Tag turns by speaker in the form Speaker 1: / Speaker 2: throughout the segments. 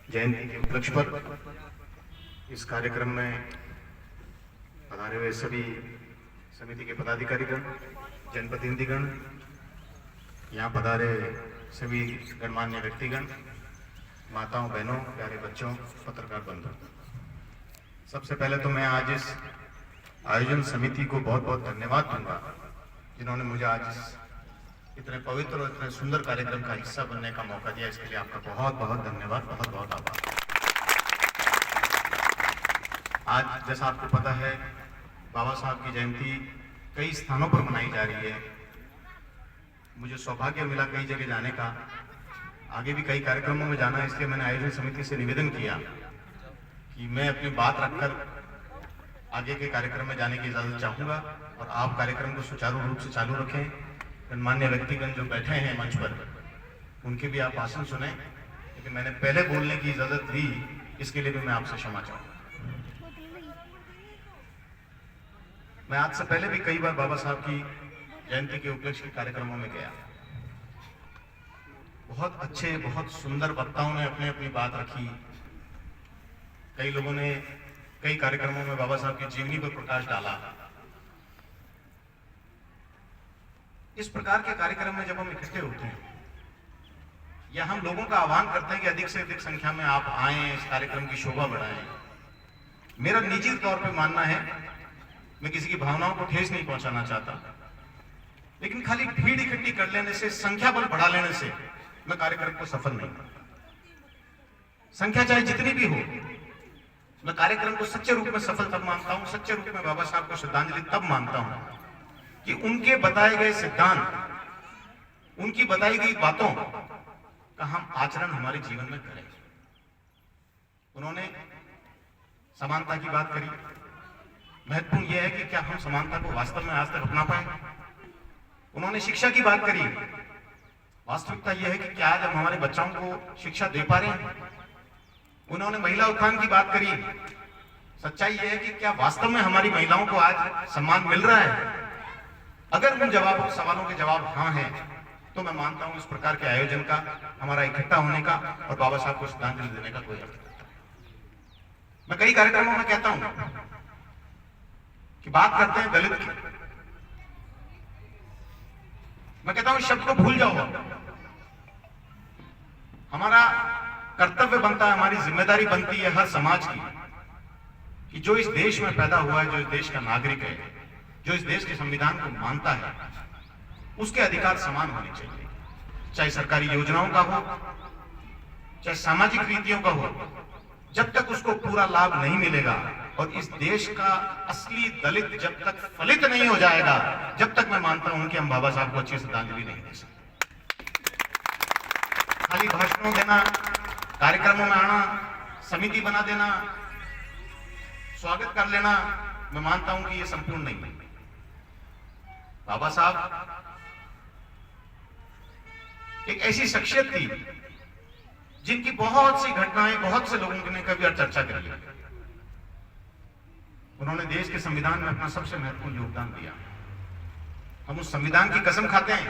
Speaker 1: जयंती के उपलक्ष्य पर इस कार्यक्रम में पधारे हुए सभी समिति के पदाधिकारीगण, जनप्रतिनिधिगण, यहाँ पधारे सभी गणमान्य व्यक्तिगण, माताओं, बहनों, प्यारे बच्चों, पत्रकार बंधु, सबसे पहले तो मैं आज इस आयोजन समिति को बहुत बहुत धन्यवाद दूंगा जिन्होंने मुझे आज इस इतने पवित्र और इतने सुंदर कार्यक्रम का हिस्सा बनने का मौका दिया। इसके लिए आपका बहुत बहुत धन्यवाद, बहुत बहुत आभार। आज जैसा आपको पता है, बाबा साहब की जयंती कई स्थानों पर मनाई जा रही है। मुझे सौभाग्य मिला कई जगह जाने का, आगे भी कई कार्यक्रमों में जाना है, इसलिए मैंने आयोजन समिति से निवेदन किया कि मैं अपनी बात रखकर आगे के कार्यक्रम में जाने की इजाजत चाहूंगा और आप कार्यक्रम को सुचारू रूप से चालू रखें। गणमान्य व्यक्तिगण जो बैठे हैं मंच पर, उनके भी आप भाषण सुने, लेकिन मैंने पहले बोलने की इजाजत दी, इसके लिए भी मैं आपसे क्षमा चाहूंगा। मैं आज से पहले भी कई बार बाबा साहब की जयंती के उपलक्ष्य के कार्यक्रमों में गया। बहुत अच्छे, बहुत सुंदर वक्ताओं ने अपने अपनी बात रखी। कई लोगों ने कई कार्यक्रमों में बाबा साहब की जीवनी पर प्रकाश डाला। इस प्रकार के कार्यक्रम में जब हम इकट्ठे होते हैं या हम लोगों का आह्वान करते हैं कि अधिक से अधिक संख्या में आप आएं, इस कार्यक्रम की शोभा बढ़ाएं, मेरा निजी तौर पे मानना है, मैं किसी की भावनाओं को ठेस नहीं पहुंचाना चाहता, लेकिन खाली भीड़ इकट्ठी कर लेने से, संख्या बल बढ़ा लेने से मैं कार्यक्रम को सफल नहीं करता। संख्या चाहे जितनी भी हो, मैं कार्यक्रम को सच्चे रूप में सफल तब मानता हूं, सच्चे रूप में बाबा साहब को श्रद्धांजलि तब मानता हूं कि उनके बताए गए सिद्धांत, उनकी बताई गई बातों का हम आचरण हमारे जीवन में करें। उन्होंने समानता की बात करी। महत्वपूर्ण यह है कि क्या हम समानता को वास्तव में आज तक अपना पाए। उन्होंने शिक्षा की बात करी। वास्तविकता यह है कि क्या आज हम हमारे बच्चों को शिक्षा दे पा रहे हैं। उन्होंने महिला उत्थान की बात करी। सच्चाई यह है कि क्या वास्तव में हमारी महिलाओं को आज सम्मान मिल रहा है। अगर उन सवालों के जवाब हाँ हैं, तो मैं मानता हूं इस प्रकार के आयोजन का, हमारा इकट्ठा होने का और बाबा साहब को श्रद्धांजलि देने का कोई अर्थ नहीं। मैं कई कार्यक्रमों में कहता हूं कि बात करते हैं दलित की, मैं कहता हूं शब्द को भूल जाओ। हमारा कर्तव्य बनता है, हमारी जिम्मेदारी बनती है हर समाज की कि जो इस देश में पैदा हुआ है, जो इस देश का नागरिक है, जो इस देश के संविधान को मानता है, उसके अधिकार समान होने चाहिए। चाहे सरकारी योजनाओं का हो, चाहे सामाजिक रीतियों का हो, जब तक उसको पूरा लाभ नहीं मिलेगा और इस देश का असली दलित जब तक फलित नहीं हो जाएगा, जब तक मैं मानता हूं कि हम बाबा साहब को अच्छी श्रद्धांजलि नहीं दे सकते। खाली भाषणों देना, कार्यक्रमों में आना, समिति बना देना, स्वागत कर लेना, मैं मानता हूं कि यह संपूर्ण नहीं है। बाबा साहब एक ऐसी शख्सियत थी जिनकी बहुत सी घटनाएं बहुत से लोगों ने कभी चर्चा करी है। उन्होंने देश के संविधान में अपना सबसे महत्वपूर्ण योगदान दिया। हम उस संविधान की कसम खाते हैं,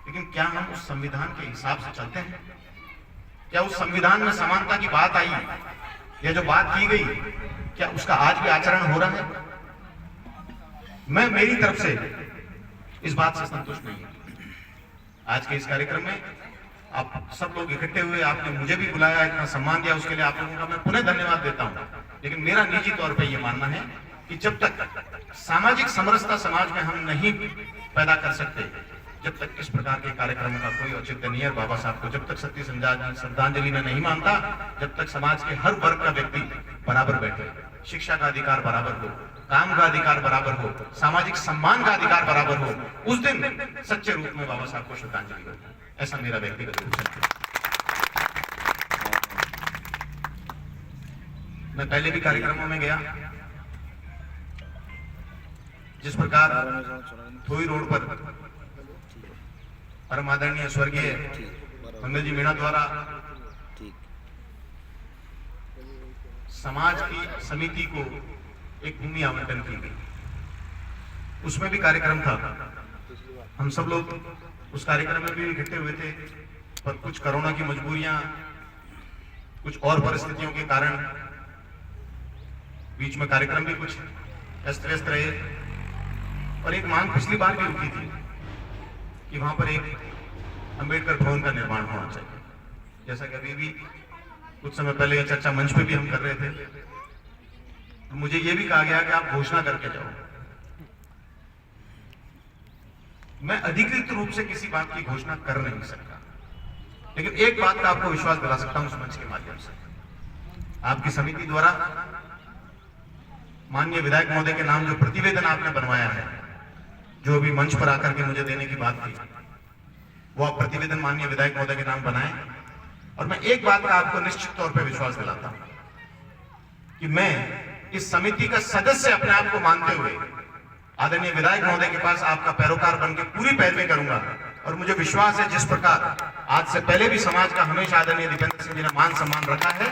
Speaker 1: लेकिन क्या हम उस संविधान के हिसाब से चलते हैं। क्या उस संविधान में समानता की बात आई या जो बात की गई, क्या उसका आज भी आचरण हो रहा है। मैं मेरी तरफ से इस बात से संतुष्ट नहीं हूं। आज के इस कार्यक्रम में आप सब लोग इकट्ठे हुए, आपने मुझे भी बुलाया, इतना सम्मान दिया, उसके लिए आप लोगों का मैं पुनः धन्यवाद देता हूं। लेकिन मेरा निजी तौर पे ये मानना है कि जब तक सामाजिक समरसता समाज में हम नहीं पैदा कर सकते, जब तक इस प्रकार के कार्यक्रमों का कोई औचित्य नहीं है। बाबा साहब को जब तक सत्य श्रद्धांजलि में नहीं मानता, जब तक समाज के हर वर्ग का व्यक्ति बराबर बैठे, शिक्षा का अधिकार बराबर हो, काम का अधिकार बराबर हो, सामाजिक सम्मान का अधिकार बराबर हो, उस दिन सच्चे रूप में बाबा साहब को श्रद्धांजलि हो। ऐसा मेरा व्यक्तिगत रूप से। मैं पहले भी कार्यक्रमों में गया, जिस प्रकार थोई रोड पर परम आदरणीय स्वर्गीय मंगल जी मीणा द्वारा समाज की समिति को एक भूमि आवंटन की गई, उसमें भी कार्यक्रम था। हम सब लोग उस कार्यक्रम में भी इकट्ठे हुए थे, पर कुछ कोरोना की मजबूरियां कुछ और परिस्थितियों के कारण बीच में कार्यक्रम भी कुछ अस्त व्यस्त रहे और एक मांग पिछली बार भी उठी थी कि वहां पर एक अंबेडकर भवन का निर्माण होना चाहिए। जैसा कि अभी भी कुछ समय पहले ये चर्चा मंच पे भी हम कर रहे थे, तो मुझे ये भी कहा गया कि आप घोषणा करके जाओ। मैं अधिकृत रूप से किसी बात की घोषणा कर नहीं सकता, लेकिन एक बात का आपको विश्वास दिला सकता हूं इस मंच के माध्यम से। आपकी समिति द्वारा माननीय विधायक महोदय के नाम जो प्रतिवेदन आपने बनवाया है, जो अभी मंच पर आकर के मुझे देने की बात थी, वो आप प्रतिवेदन माननीय विधायक महोदय के नाम बनाएं। और मैं एक बात का आपको निश्चित तौर पर विश्वास दिलाता हूं कि मैं इस समिति का सदस्य अपने आप को मानते हुए आदरणीय विधायक महोदय के पास आपका पैरोकार बनकर पूरी पैरवी करूंगा। और मुझे विश्वास है जिस प्रकार आज से पहले भी समाज का हमेशा आदरणीय दीपेंद्र सिंह जी ने मान सम्मान रखा है,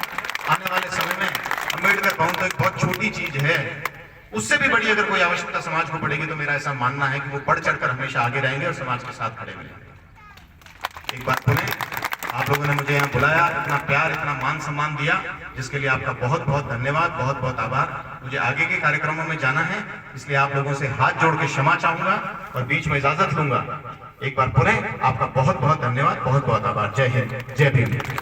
Speaker 1: आने वाले समय में अंबेडकर भवन तो एक बहुत छोटी चीज है, उससे भी बड़ी अगर कोई आवश्यकता समाज को पड़ेगी तो मेरा ऐसा मानना है कि वो बढ़ चढ़कर हमेशा आगे रहेंगे और समाज के साथ खड़े रहेंगे। एक बार पुनः आप लोगों ने मुझे यहाँ बुलाया, इतना प्यार, इतना मान सम्मान दिया, जिसके लिए आपका बहुत बहुत धन्यवाद, बहुत बहुत आभार। मुझे आगे के कार्यक्रमों में जाना है, इसलिए आप लोगों से हाथ जोड़ के क्षमा चाहूंगा और बीच में इजाजत लूंगा। एक बार पुनः आपका बहुत बहुत धन्यवाद, बहुत बहुत आभार। जय हिंद, जय भीम।